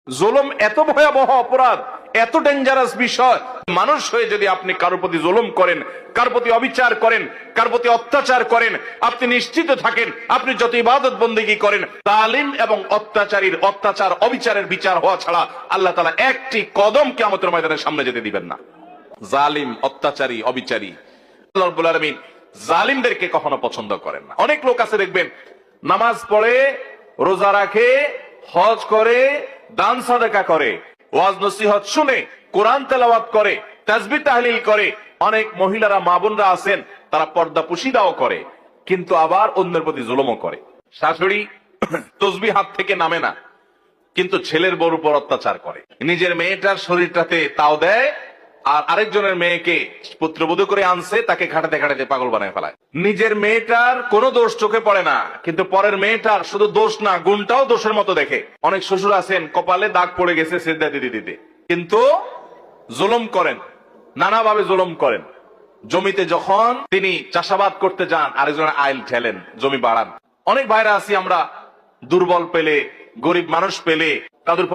জুলুম এত ভয়াবহ অপরাধ, এত ডেঞ্জারাস বিষয়। মানুষ হয়ে যদি আপনি কারোর প্রতি জুলুম করেন, কারোর প্রতি অবিচার করেন, কারোর প্রতি অত্যাচার করেন, আপনি নিশ্চিত থাকেন আপনি যত ইবাদত বন্দেগী করেন, জালিম এবং অত্যাচারীর অত্যাচার অবিচারের বিচার হওয়া ছাড়া আল্লাহ তাআলা একটি কদম কিয়ামতের ময়দানের সামনে যেতে দিবেন না। জালিম, অত্যাচারী, অবিচারী, আল্লাহ রাব্বুল আলামিন জালিমদেরকে কখনো পছন্দ করেন না। অনেক লোক আছে দেখবেন, নামাজ পড়ে, রোজা রাখে, হজ করে, দান সাদাকা করে, ওয়াজ নসিহত শুনে, কোরআন তেলাওয়াত করে, তাসবিহ তাহলিল করে। অনেক মহিলারা, মা বোনরা আছেন, তারা পর্দা পুশিদাও করে, কিন্তু আবার অন্যের প্রতি জুলুমও করে। শাশুড়ি তসবিহ হাত থেকে নামে না, কিন্তু ছেলের বউর উপর অত্যাচার করে। নিজের মেয়েটার শরীরটাতে তাও দেয়, আর আরেকজনের মেয়েকে পুত্রবধূ করে আনছে, তাকে খাটাতে খাটাতে পাগল বানায় ফেলায়। নিজের মেয়েটার কোনো দোষ চোখে পড়ে না, কিন্তু পরের মেয়েটার শুধু দোষ না, গুণটাও দোষের মতো দেখে। অনেক শ্বশুর আছেন, কপালে দাগ পড়ে গেছে সিজদা দিতে দিতে, কিন্তু জুলুম করেন, নানাভাবে জুলুম করেন। জমিতে যখন তিনি চাষাবাদ করতে যান, আরেকজনের আইল ঠেলেন, জমি বাড়ান। অনেক ভাইরা আছি আমরা, দুর্বল পেলে, গরিব মানুষ পেলে তাদের